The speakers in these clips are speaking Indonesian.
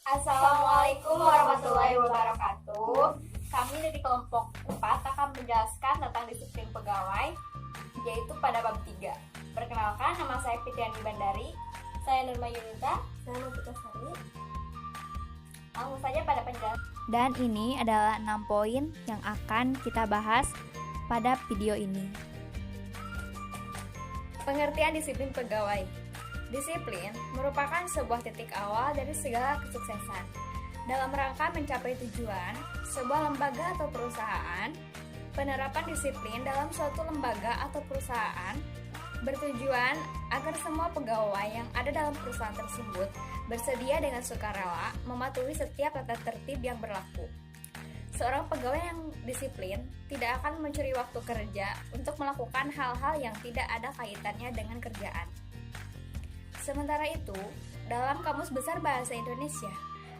Assalamualaikum warahmatullahi wabarakatuh. Kami dari kelompok 4 akan menjelaskan tentang disiplin pegawai, yaitu pada bab 3. Perkenalkan, nama saya Fitriani Bandari. Saya Nurma Yunita. Saya Novita Sari. Langsung saja pada penjelasan. Dan ini adalah 6 poin yang akan kita bahas pada video ini. Pengertian disiplin pegawai. Disiplin merupakan sebuah titik awal dari segala kesuksesan. Dalam rangka mencapai tujuan, sebuah lembaga atau perusahaan, penerapan disiplin dalam suatu lembaga atau perusahaan bertujuan agar semua pegawai yang ada dalam perusahaan tersebut bersedia dengan sukarela mematuhi setiap tata tertib yang berlaku. Seorang pegawai yang disiplin tidak akan mencuri waktu kerja untuk melakukan hal-hal yang tidak ada kaitannya dengan kerjaan. Sementara itu, dalam Kamus Besar Bahasa Indonesia,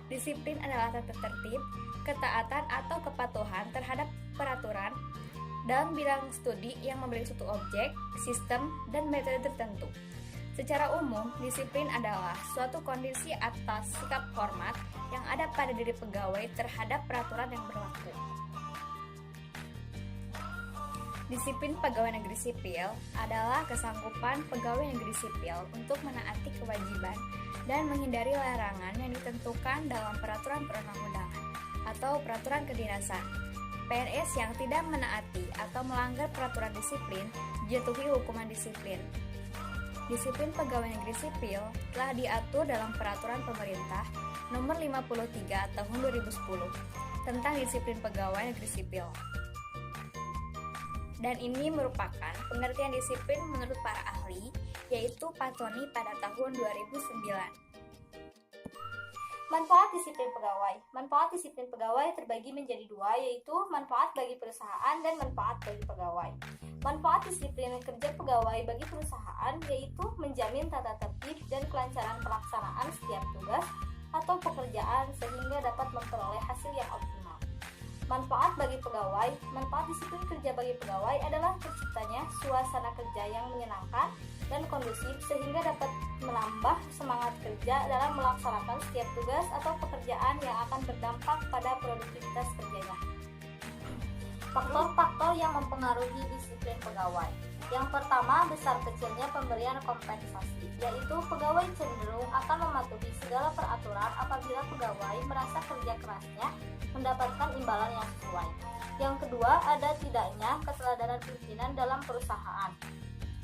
disiplin adalah tata tertib, ketaatan atau kepatuhan terhadap peraturan dalam bidang studi yang memberi suatu objek, sistem, dan metode tertentu. Secara umum, disiplin adalah suatu kondisi atas sikap hormat yang ada pada diri pegawai terhadap peraturan yang berlaku. Disiplin pegawai negeri sipil adalah kesanggupan pegawai negeri sipil untuk menaati kewajiban dan menghindari larangan yang ditentukan dalam peraturan perundang-undangan atau peraturan kedinasan. PNS yang tidak menaati atau melanggar peraturan disiplin dijatuhi hukuman disiplin. Disiplin pegawai negeri sipil telah diatur dalam Peraturan Pemerintah Nomor 53 Tahun 2010 tentang disiplin pegawai negeri sipil. Dan ini merupakan pengertian disiplin menurut para ahli, yaitu Pantoni pada tahun 2009. Manfaat disiplin pegawai. Manfaat disiplin pegawai terbagi menjadi dua, yaitu manfaat bagi perusahaan dan manfaat bagi pegawai. Manfaat disiplin kerja pegawai bagi perusahaan yaitu menjamin tata tertib dan kelancaran pelaksanaan setiap tugas atau pekerjaan sehingga dapat memperoleh hasil yang optimal. Manfaat bagi pegawai. Manfaat disiplin kerja bagi pegawai adalah terciptanya suasana kerja yang menyenangkan dan kondusif sehingga dapat menambah semangat kerja dalam melaksanakan setiap tugas atau pekerjaan yang akan berdampak pada produktivitas kerjanya. Faktor-faktor yang mempengaruhi disiplin pegawai. Yang pertama, besar kecilnya pemberian kompensasi, yaitu pegawai cenderung akan mematuhi segala peraturan apabila pegawai merasa kerja kerasnya mendapatkan imbalan yang sesuai. Yang kedua, ada tidaknya keteladanan pimpinan dalam perusahaan,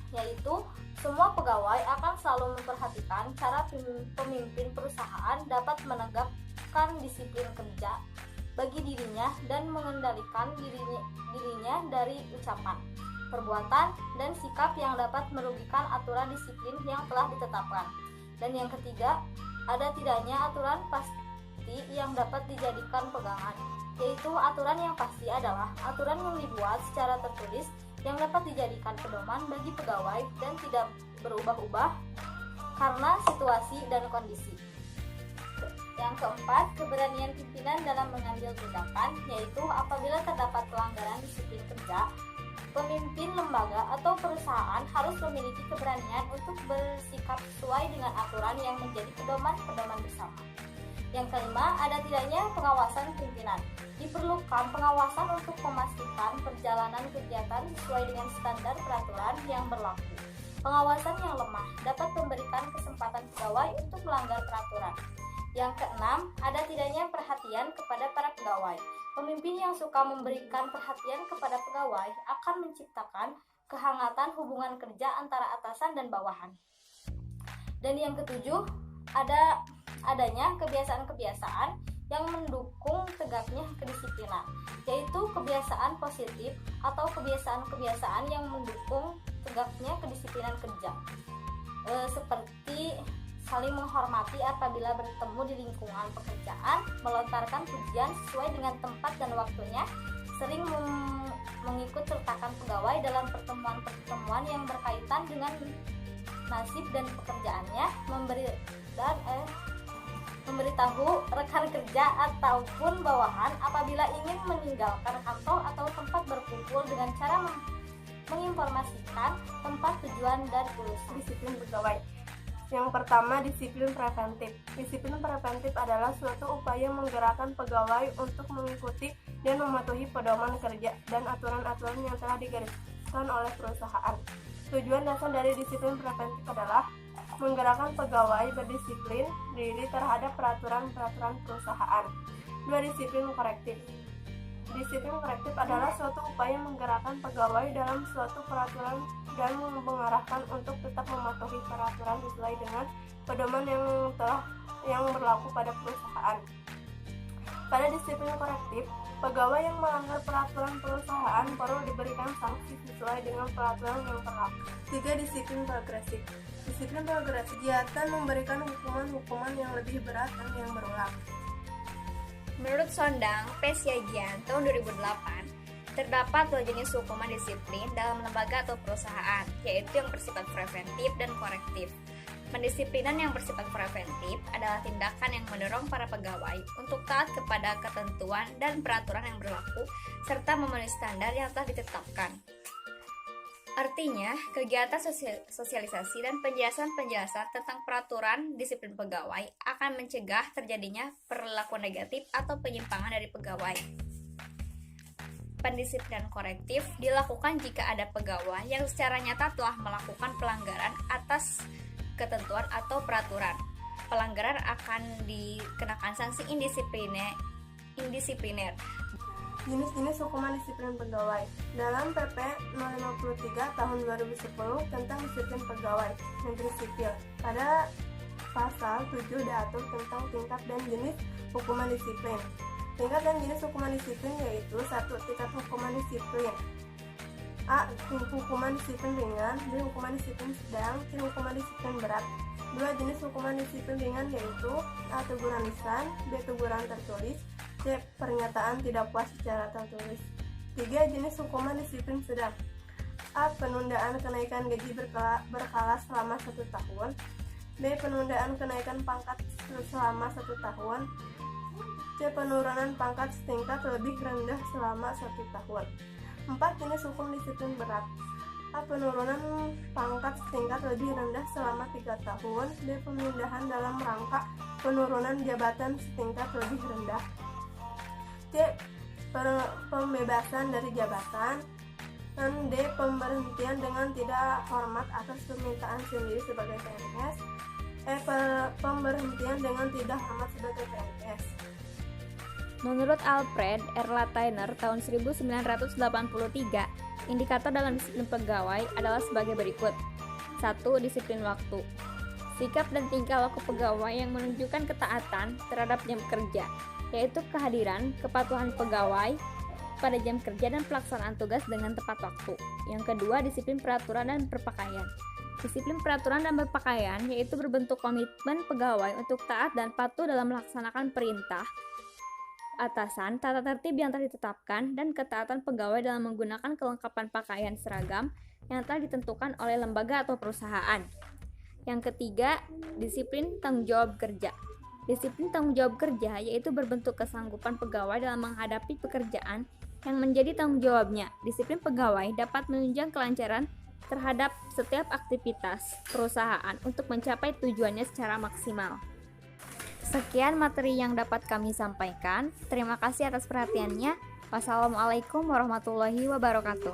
yaitu semua pegawai akan selalu memperhatikan cara pemimpin perusahaan dapat menegakkan disiplin kerja bagi dirinya dan mengendalikan dirinya dari ucapan, perbuatan, dan sikap yang dapat merugikan aturan disiplin yang telah ditetapkan. Dan yang ketiga, ada tidaknya aturan pasti yang dapat dijadikan pegangan, yaitu aturan yang pasti adalah aturan yang dibuat secara tertulis yang dapat dijadikan pedoman bagi pegawai dan tidak berubah-ubah karena situasi dan kondisi. Yang keempat, keberanian pimpinan dalam mengambil tindakan, yaitu apabila terdapat pelanggaran disiplin kerja, pemimpin lembaga atau perusahaan harus memiliki keberanian untuk bersikap sesuai dengan aturan yang menjadi pedoman bersama. Yang kelima, ada tidaknya pengawasan pimpinan. Diperlukan pengawasan untuk memastikan perjalanan kegiatan sesuai dengan standar peraturan yang berlaku. Pengawasan yang lemah dapat memberikan kesempatan pegawai untuk melanggar peraturan. Yang keenam, ada tidaknya perhatian kepada para pegawai. Pemimpin yang suka memberikan perhatian kepada pegawai akan menciptakan kehangatan hubungan kerja antara atasan dan bawahan. Dan yang ketujuh, adanya kebiasaan-kebiasaan yang mendukung tegaknya kedisiplinan, yaitu kebiasaan positif atau kebiasaan-kebiasaan yang mendukung tegaknya kedisiplinan kerja, seperti saling menghormati apabila bertemu di lingkungan pekerjaan, melontarkan pujian sesuai dengan tempat dan waktunya, sering mengikut sertakan pegawai dalam pertemuan-pertemuan yang berkaitan dengan nasib dan pekerjaannya, memberitahu rekan kerja ataupun bawahan apabila ingin meninggalkan kantor atau tempat berkumpul dengan cara menginformasikan tempat tujuan dan urusan. Disiplin pegawai. Yang pertama, disiplin preventif. Disiplin preventif adalah suatu upaya menggerakkan pegawai untuk mengikuti dan mematuhi pedoman kerja dan aturan-aturan yang telah digariskan oleh perusahaan. Tujuan dasar dari disiplin preventif adalah menggerakkan pegawai berdisiplin diri terhadap peraturan-peraturan perusahaan. 2. Disiplin korektif. Disiplin korektif adalah suatu upaya menggerakkan pegawai dalam suatu peraturan dan mengarahkan untuk tetap mematuhi peraturan sesuai dengan pedoman yang berlaku pada perusahaan. Pada disiplin korektif, pegawai yang melanggar peraturan perusahaan perlu diberikan sanksi sesuai dengan peraturan yang berlaku. 3. Disiplin progresif. Disiplin progresif kegiatan memberikan hukuman-hukuman yang lebih berat dan yang berulang. Menurut Sondang P. Siagian tahun 2008, terdapat dua jenis hukuman disiplin dalam lembaga atau perusahaan, yaitu yang bersifat preventif dan korektif. Pendisiplinan yang bersifat preventif adalah tindakan yang mendorong para pegawai untuk taat kepada ketentuan dan peraturan yang berlaku serta memenuhi standar yang telah ditetapkan. Artinya, kegiatan sosialisasi dan penjelasan-penjelasan tentang peraturan disiplin pegawai akan mencegah terjadinya perilaku negatif atau penyimpangan dari pegawai. Pendisiplinan korektif dilakukan jika ada pegawai yang secara nyata telah melakukan pelanggaran atas ketentuan atau peraturan. Pelanggaran akan dikenakan sanksi indisipliner. Jenis-jenis hukuman disiplin pegawai. Dalam PP No. 53 tahun 2010 tentang disiplin pegawai negeri sipil, pada pasal 7 diatur tentang tingkat dan jenis hukuman disiplin. Tingkat dan jenis hukuman disiplin yaitu 1. Tingkat hukuman disiplin A. Hukuman disiplin ringan. B. Hukuman disiplin sedang. C. Hukuman disiplin berat. 2. Jenis hukuman disiplin ringan yaitu A. Teguran lisan. B. Teguran tertulis. C. Pernyataan tidak puas secara tertulis. 3. Jenis hukuman disiplin sedang. A. Penundaan kenaikan gaji berkala selama 1 tahun. B. Penundaan kenaikan pangkat selama 1 tahun. C. Penurunan pangkat setingkat lebih rendah selama 1 tahun. 4. Jenis hukum disiplin berat. A. Penurunan pangkat setingkat lebih rendah selama 3 tahun. B. Pemindahan dalam rangka penurunan jabatan setingkat lebih rendah. C. Pembebasan dari jabatan. Dan D. Pemberhentian dengan tidak hormat atas permintaan sendiri sebagai PNS. E. Pemberhentian dengan tidak hormat sebagai PNS. Menurut Alfred R. Lateiner tahun 1983, indikator dalam disiplin pegawai adalah sebagai berikut. 1. Disiplin waktu. Sikap dan tingkah laku pegawai yang menunjukkan ketaatan terhadap jam kerja, yaitu kehadiran, kepatuhan pegawai pada jam kerja dan pelaksanaan tugas dengan tepat waktu. Yang kedua, disiplin peraturan dan berpakaian. Disiplin peraturan dan berpakaian yaitu berbentuk komitmen pegawai untuk taat dan patuh dalam melaksanakan perintah atasan, tata tertib yang telah ditetapkan, dan ketaatan pegawai dalam menggunakan kelengkapan pakaian seragam yang telah ditentukan oleh lembaga atau perusahaan. Yang ketiga, disiplin tanggung jawab kerja. Disiplin tanggung jawab kerja yaitu berbentuk kesanggupan pegawai dalam menghadapi pekerjaan yang menjadi tanggung jawabnya. Disiplin pegawai dapat menunjang kelancaran terhadap setiap aktivitas perusahaan untuk mencapai tujuannya secara maksimal. Sekian materi yang dapat kami sampaikan. Terima kasih atas perhatiannya. Wassalamualaikum warahmatullahi wabarakatuh.